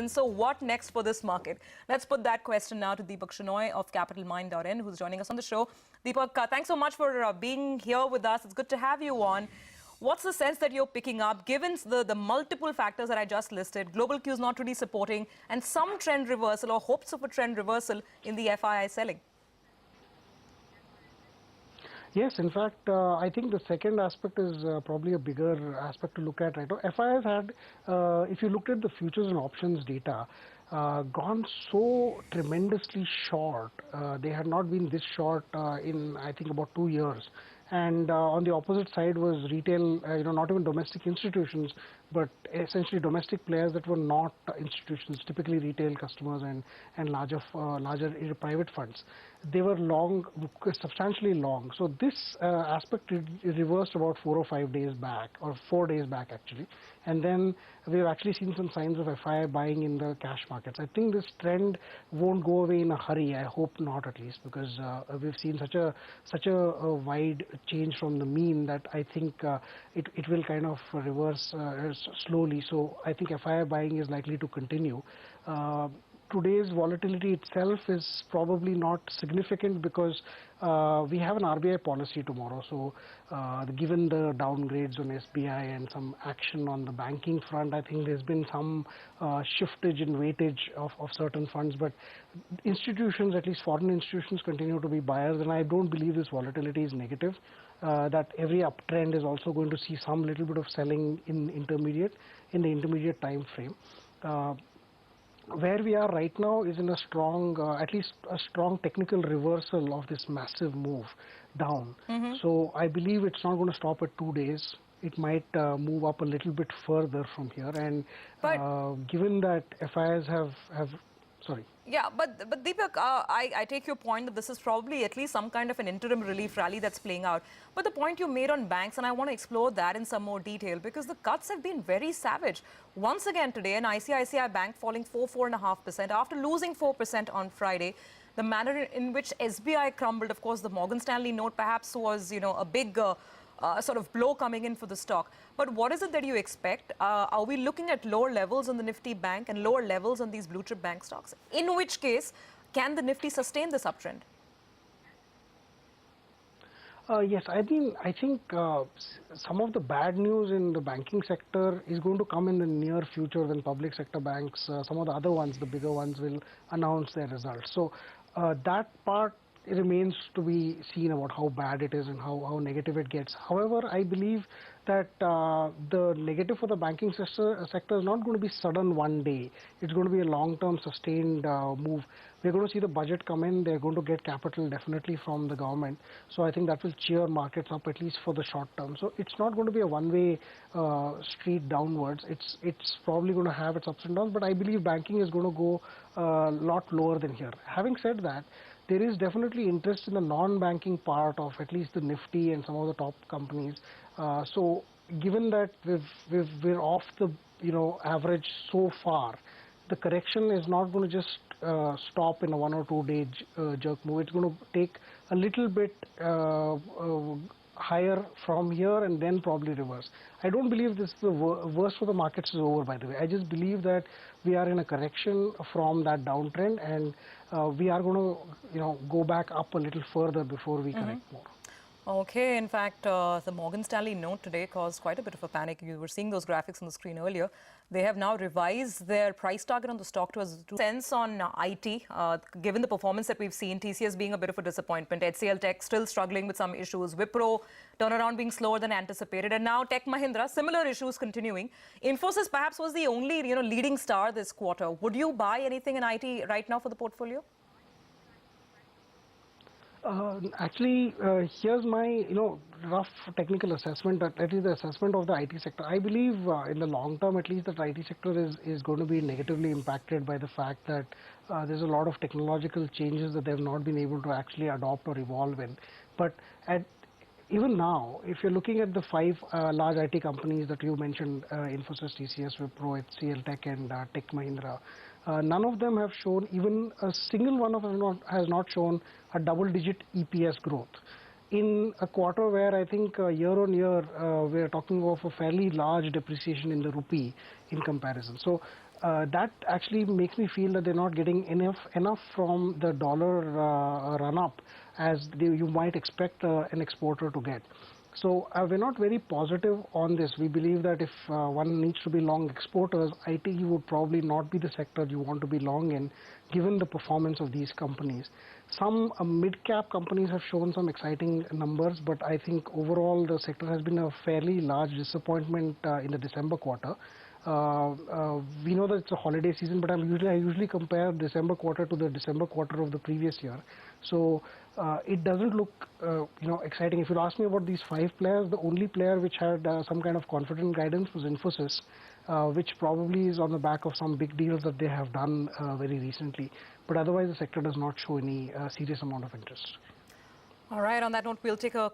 performance. So what next for this market? Let's put that question now to Deepak Shenoy of capitalmind.in, who's joining us on the show. Deepak, thanks so much for being here with us. It's good to have you on. What's the sense that you're picking up, given the multiple factors that I just listed, global cues not really supporting, and some trend reversal or hopes of a trend reversal in the FII selling? Yes, in fact, I think the second aspect is probably a bigger aspect to look at right now. FIIs had, if you looked at the futures and options data, gone so tremendously short. They had not been this short in, I think, about 2 years. And on the opposite side was retail, not even domestic institutions, but essentially domestic players that were not institutions, typically retail customers and larger private funds. They were long, substantially long. So this aspect reversed about 4 or 5 days back, or 4 days back actually. And then we've actually seen some signs of FII buying in the cash markets. I think this trend won't go away in a hurry. I hope not, at least, because we've seen such a wide change from the mean that I think it will kind of reverse slowly. So I think FII buying is likely to continue. Today's volatility itself is probably not significant because we have an RBI policy tomorrow. So given the downgrades on SBI and some action on the banking front, I think there's been some shiftage in weightage of certain funds. But institutions, at least foreign institutions, continue to be buyers, and I don't believe this volatility is negative. That every uptrend is also going to see some little bit of selling in the intermediate time frame. Where we are right now is in a strong, at least a strong technical reversal of this massive move down. So I believe it's not going to stop at 2 days. It might move up a little bit further from here. And given that FIIs have sorry. Yeah, but Deepak, I take your point that this is probably at least some kind of an interim relief rally that's playing out. But the point you made on banks, and I want to explore that in some more detail, because the cuts have been very savage. Once again today, an ICICI bank falling 4.5% after losing 4% on Friday. The manner in which SBI crumbled, of course, the Morgan Stanley note perhaps was, a big sort of blow coming in for the stock. But what is it that you expect? Are we looking at lower levels on the Nifty bank and lower levels on these blue chip bank stocks? In which case, can the Nifty sustain this uptrend? Yes, I think some of the bad news in the banking sector is going to come in the near future when public sector banks, some of the other ones, the bigger ones, will announce their results. So that part remains to be seen about how bad it is and how negative it gets. However, I believe that the negative for the banking sector is not going to be sudden one day. It's going to be a long-term sustained move. We're going to see the budget come in. They're going to get capital definitely from the government. So I think that will cheer markets up, at least for the short term. So it's not going to be a one-way street downwards. It's probably going to have its ups and downs, but I believe banking is going to go a lot lower than here. Having said that, there is definitely interest in the non-banking part of at least the Nifty and some of the top companies. So given that we're off the average so far, the correction is not going to just stop in a 1 or 2 day jerk move. It's going to take a little bit higher from here and then probably reverse. I don't believe this the worst for the markets is over, by the way. I just believe that we are in a correction from that downtrend, and we are going to go back up a little further before we correct more. Okay, in fact, the Morgan Stanley note today caused quite a bit of a panic. You were seeing those graphics on the screen earlier. They have now revised their price target on the stock to a sense on IT, given the performance that we've seen, TCS being a bit of a disappointment, HCL Tech still struggling with some issues, Wipro turnaround being slower than anticipated, and now Tech Mahindra, similar issues continuing. Infosys perhaps was the only leading star this quarter. Would you buy anything in IT right now for the portfolio? Actually, here's my rough technical assessment, that is the assessment of the IT sector. I believe in the long term, at least, the IT sector is going to be negatively impacted by the fact that there's a lot of technological changes that they've not been able to actually adopt or evolve in. But even now, if you're looking at the 5 large IT companies that you mentioned, Infosys, TCS, Wipro, HCL Tech, and Tech Mahindra, none of them have shown, even a single one of them has not shown a double-digit EPS growth in a quarter where I think year on year we're talking of a fairly large depreciation in the rupee in comparison. So that actually makes me feel that they're not getting enough from the dollar run up as you might expect an exporter to get. So we're not very positive on this. We believe that if one needs to be long exporters, IT would probably not be the sector you want to be long in, given the performance of these companies. Some mid-cap companies have shown some exciting numbers, but I think overall the sector has been a fairly large disappointment in the December quarter. We know that it's a holiday season, but I usually compare December quarter to the December quarter of the previous year. So it doesn't look exciting. If you ask me about these 5 players, the only player which had some kind of confident guidance was Infosys, which probably is on the back of some big deals that they have done very recently. But otherwise, the sector does not show any serious amount of interest. All right, on that note, we'll take a